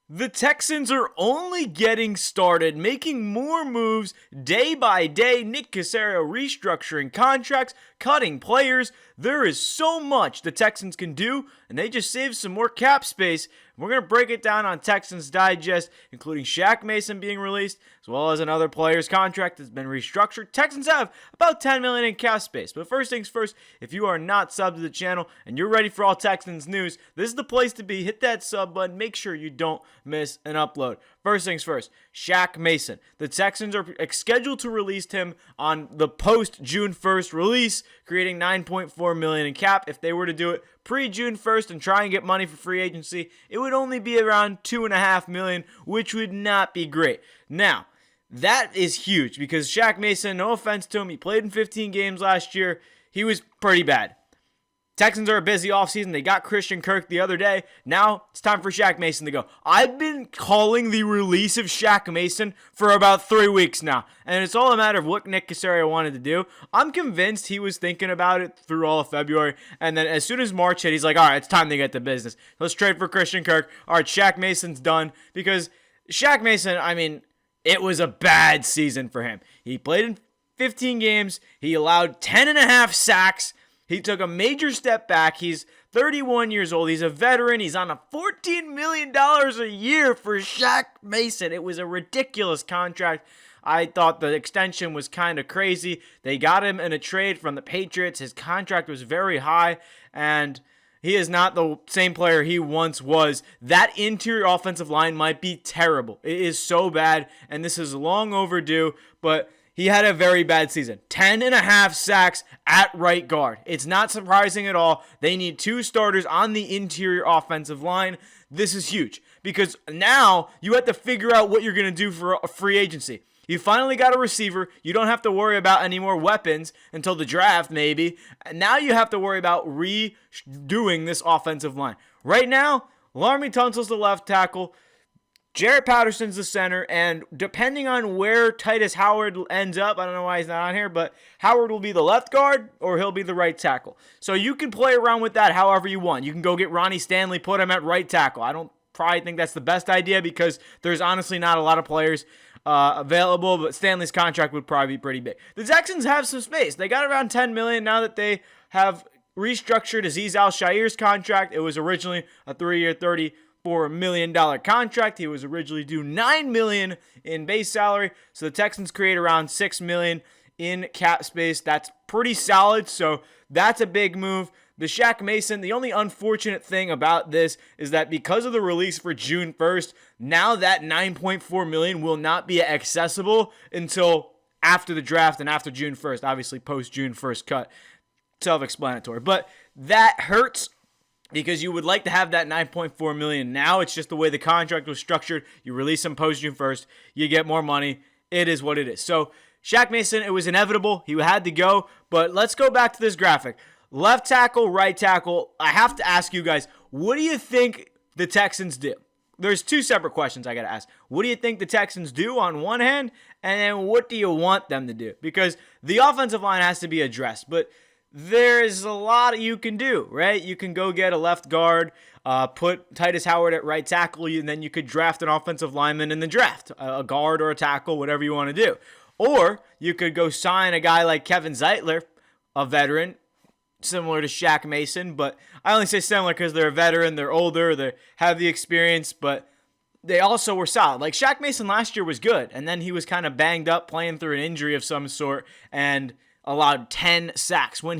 The Texans are only getting started, making more moves day by day. Nick Caserio restructuring contracts, cutting players. There is so much the Texans can do, and they just saved some more cap space. We're going to break it down on Texans Digest, including Shaq Mason being released, as well as another player's contract that's been restructured. Texans have about $10 million in cap space. But first things first, if you are not subbed to the channel and you're ready for all Texans news, this is the place to be. Hit that sub button. Make sure you don't miss an upload. First things first, Shaq Mason. The Texans are scheduled to release him on the post-June 1st release, creating $9.4 million in cap. If they were to do it pre-June 1st and try and get money for free agency, it would only be around $2.5 million, which would not be great. Now, that is huge because Shaq Mason, no offense to him, he played in 15 games last year. He was pretty bad. Texans are a busy offseason. They got Christian Kirk the other day. Now it's time for Shaq Mason to go. I've been calling the release of Shaq Mason for about 3 weeks now, and it's all a matter of what Nick Caserio wanted to do. I'm convinced he was thinking about it through all of February, and then as soon as March hit, he's like, all right, it's time to get to business. Let's trade for Christian Kirk. All right, Shaq Mason's done because Shaq Mason, it was a bad season for him. He played in 15 games. He allowed 10.5 sacks. He took a major step back. He's 31 years old. He's a veteran. He's on a $14 million a year for Shaq Mason. It was a ridiculous contract. I thought the extension was kind of crazy. They got him in a trade from the Patriots. His contract was very high, and he is not the same player he once was. That interior offensive line might be terrible. It is so bad, and this is long overdue, but he had a very bad season. 10.5 sacks at right guard. It's not surprising at all. They need 2 starters on the interior offensive line. This is huge because now you have to figure out what you're going to do for a free agency. You finally got a receiver. You don't have to worry about any more weapons until the draft, maybe. And now you have to worry about redoing this offensive line. Right now, Laremy Tunsil's the left tackle. Jarrett Patterson's the center, and depending on where Titus Howard ends up, I don't know why he's not on here, but Howard will be the left guard or he'll be the right tackle. So you can play around with that however you want. You can go get Ronnie Stanley, put him at right tackle. I don't probably think that's the best idea because there's honestly not a lot of players available, but Stanley's contract would probably be pretty big. The Texans have some space. They got around $10 million now that they have restructured Azeez Al-Shaair's contract. It was originally a 3-year, $34 million contract. He was originally due $9 million in base salary, so the Texans create around $6 million in cap space. That's pretty solid, so that's a big move. The Shaq Mason, the only unfortunate thing about this is that because of the release for June 1st, now that $9.4 million will not be accessible until after the draft and after June 1st, obviously post-June 1st cut. Self-explanatory. But that hurts because you would like to have that $9.4 million now. It's just the way the contract was structured. You release him post-June 1st, you get more money. It is what it is. So Shaq Mason, it was inevitable. He had to go. But let's go back to this graphic. Left tackle, right tackle. I have to ask you guys, what do you think the Texans do? There's 2 separate questions I got to ask. What do you think the Texans do on one hand? And then what do you want them to do? Because the offensive line has to be addressed. But there's a lot you can do, right? You can go get a left guard, put Titus Howard at right tackle, and then you could draft an offensive lineman in the draft, a guard or a tackle, whatever you want to do. Or you could go sign a guy like Kevin Zeitler, a veteran, similar to Shaq Mason, but I only say similar because they're a veteran, they're older, they have the experience, but they also were solid. Like Shaq Mason last year was good, and then he was kind of banged up playing through an injury of some sort and allowed 10 sacks. When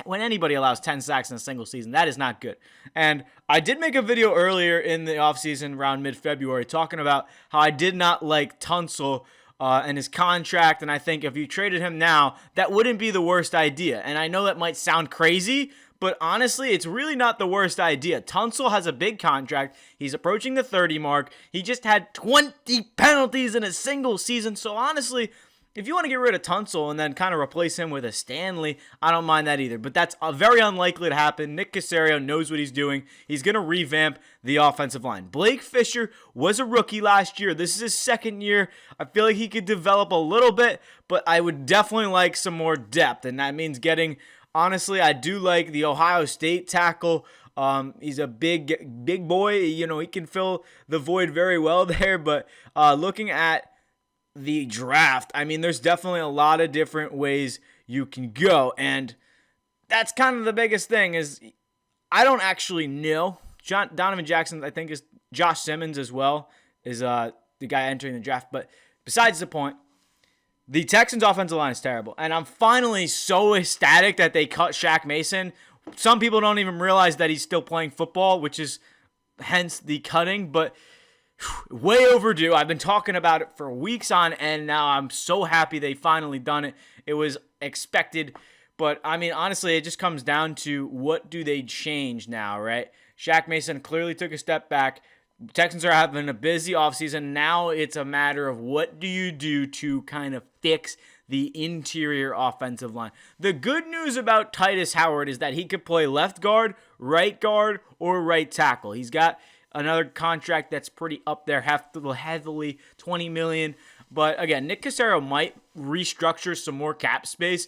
anybody allows 10 sacks in a single season, that is not good. And I did make a video earlier in the offseason around mid-February talking about how I did not like Tunsil and his contract, and I think if you traded him now, that wouldn't be the worst idea. And I know that might sound crazy, but honestly, it's really not the worst idea. Tunsil has a big contract. He's approaching the 30 mark. He just had 20 penalties in a single season. So honestly, if you want to get rid of Tunsil and then kind of replace him with a Stanley, I don't mind that either. But that's very unlikely to happen. Nick Caserio knows what he's doing. He's going to revamp the offensive line. Blake Fisher was a rookie last year. This is his second year. I feel like he could develop a little bit, but I would definitely like some more depth. And that means honestly, I do like the Ohio State tackle, He's a big boy. He can fill the void very well there. But looking at the draft, I mean, there's definitely a lot of different ways you can go. And that's kind of the biggest thing is I don't actually know. Donovan Jackson, I think, is Josh Simmons as well, is the guy entering the draft. But besides the point, the Texans' offensive line is terrible. And I'm finally so ecstatic that they cut Shaq Mason. Some people don't even realize that he's still playing football, which is hence the cutting. But way overdue. I've been talking about it for weeks on end now. I'm so happy they finally done it. It was expected. But, I mean, honestly, it just comes down to what do they change now, right? Shaq Mason clearly took a step back. Texans are having a busy offseason. Now it's a matter of what do you do to kind of fix the interior offensive line. The good news about Titus Howard is that he could play left guard, or right tackle. He's got another contract that's pretty up there, heavily $20 million. But again, Nick Caserio might restructure some more cap space.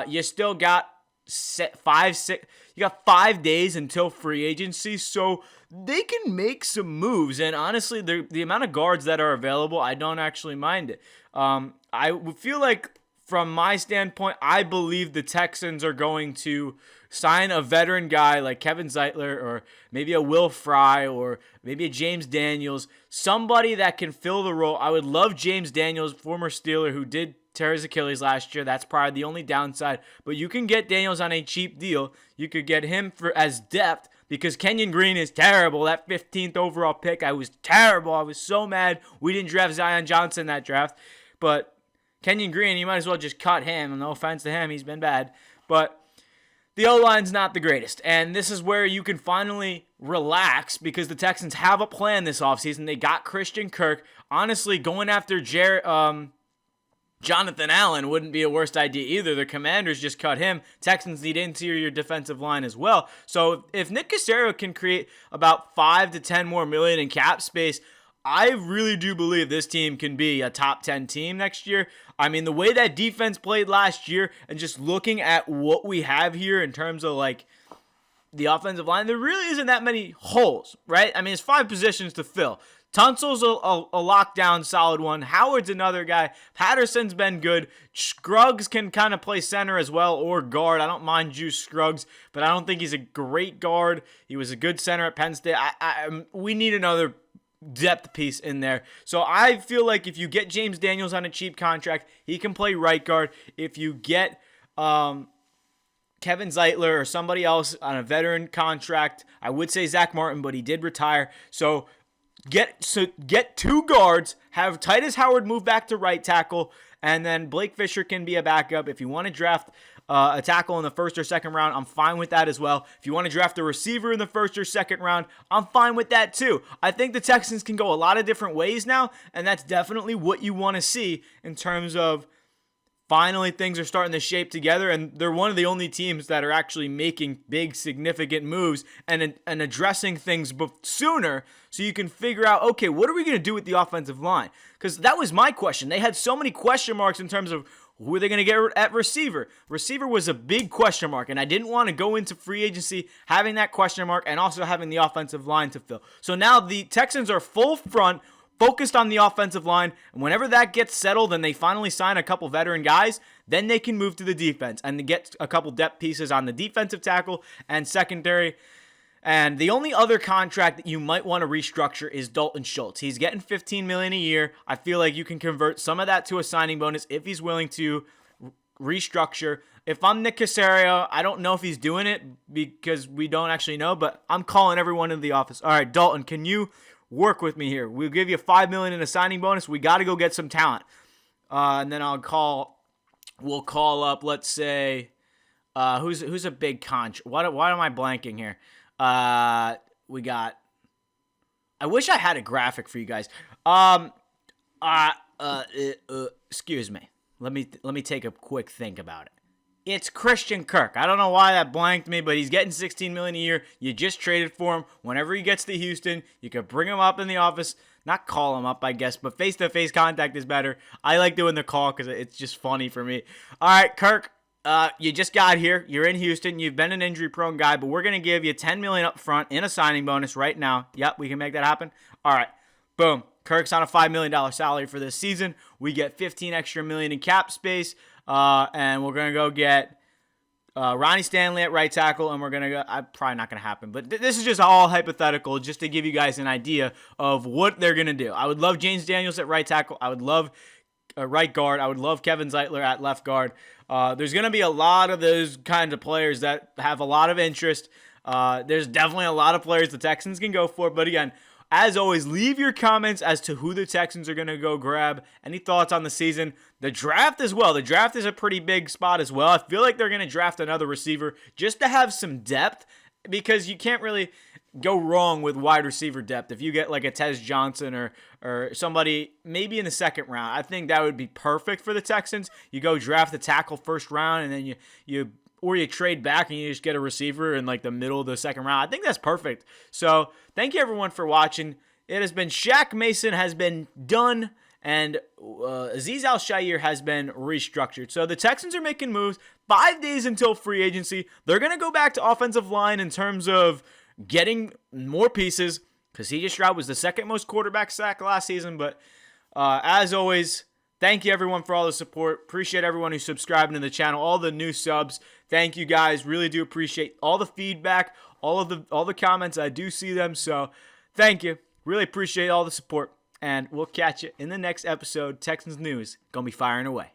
You still got 5 days until free agency, so they can make some moves. And honestly, the amount of guards that are available, I don't actually mind it. I would feel like, from my standpoint, I believe the Texans are going to sign a veteran guy like Kevin Zeitler, or maybe a Will Fry, or maybe a James Daniels, somebody that can fill the role. I would love James Daniels, former Steeler, who did tear his Achilles last year. That's probably the only downside. But you can get Daniels on a cheap deal. You could get him as depth, because Kenyon Green is terrible. That 15th overall pick, I was terrible. I was so mad we didn't draft Zion Johnson in that draft. But Kenyon Green, you might as well just cut him. No offense to him, he's been bad. But the O-line's not the greatest. And this is where you can finally relax, because the Texans have a plan this offseason. They got Christian Kirk. Honestly, going after Jonathan Allen wouldn't be a worst idea either. The Commanders just cut him. Texans need interior defensive line as well. So if Nick Caserio can create about $5 to $10 more million in cap space, I really do believe this team can be a top 10 team next year. I mean, the way that defense played last year, and just looking at what we have here in terms of like the offensive line, there really isn't that many holes, right? I mean, it's 5 positions to fill. Tunsil's a lockdown solid one. Howard's another guy. Patterson's been good. Scruggs can kind of play center as well, or guard. I don't mind Juice Scruggs, but I don't think he's a great guard. He was a good center at Penn State. We need another depth piece in there. So I feel like if you get James Daniels on a cheap contract, he can play right guard. If you get Kevin Zeitler or somebody else on a veteran contract, I would say Zach Martin, but he did retire. So get 2 guards, have Titus Howard move back to right tackle, and then Blake Fisher can be a backup. If you want to draft a tackle in the first or second round, I'm fine with that as well. If you want to draft a receiver in the first or second round, I'm fine with that too. I think the Texans can go a lot of different ways now, and that's definitely what you want to see in terms of finally things are starting to shape together, and they're one of the only teams that are actually making big, significant moves and addressing things sooner, so you can figure out, okay, what are we going to do with the offensive line? Because that was my question. They had so many question marks in terms of who are they going to get at receiver. Receiver was a big question mark, and I didn't want to go into free agency having that question mark and also having the offensive line to fill. So now the Texans are full front, focused on the offensive line, and whenever that gets settled and they finally sign a couple veteran guys, then they can move to the defense and get a couple depth pieces on the defensive tackle and secondary. And the only other contract that you might want to restructure is Dalton Schultz. He's getting $15 million a year. I feel like you can convert some of that to a signing bonus if he's willing to restructure. If I'm Nick Caserio, I don't know if he's doing it because we don't actually know, but I'm calling everyone in the office. All right, Dalton, can you work with me here? We'll give you $5 million in a signing bonus. We got to go get some talent. And then we'll call up, let's say, who's a big contract? Why am I blanking here? We got, I wish I had a graphic for you guys. Excuse me. Let me take a quick think about it. It's Christian Kirk. I don't know why that blanked me, but he's getting $16 million a year. You just traded for him. Whenever he gets to Houston, you could bring him up in the office. Not call him up, I guess, but face-to-face contact is better. I like doing the call because it's just funny for me. All right, Kirk, You just got here. You're in Houston. You've been an injury-prone guy, but we're going to give you $10 million up front in a signing bonus right now. Yep, we can make that happen. All right, boom. Kirk's on a $5 million salary for this season. We get $15 extra million in cap space, and we're going to go get Ronnie Stanley at right tackle, and we're going to go – probably not going to happen, but this is just all hypothetical just to give you guys an idea of what they're going to do. I would love James Daniels at right tackle. I would love right guard. I would love Kevin Zeitler at left guard. There's going to be a lot of those kinds of players that have a lot of interest. There's definitely a lot of players the Texans can go for, but again – as always, leave your comments as to who the Texans are going to go grab. Any thoughts on the season? The draft as well. The draft is a pretty big spot as well. I feel like they're going to draft another receiver just to have some depth because you can't really go wrong with wide receiver depth. If you get like a Tez Johnson or somebody maybe in the second round, I think that would be perfect for the Texans. You go draft the tackle first round and then you trade back and you just get a receiver in like the middle of the second round. I think that's perfect. So thank you everyone for watching. It has been Shaq Mason has been done and Azeez Al-Shaair has been restructured. So the Texans are making moves 5 days until free agency. They're going to go back to offensive line in terms of getting more pieces because CJ Stroud was the second most quarterback sack last season. But as always, thank you everyone for all the support. Appreciate everyone who's subscribing to the channel, all the new subs. Thank you guys. Really do appreciate all the feedback, all the comments. I do see them. So thank you. Really appreciate all the support. And we'll catch you in the next episode. Texans News gonna be firing away.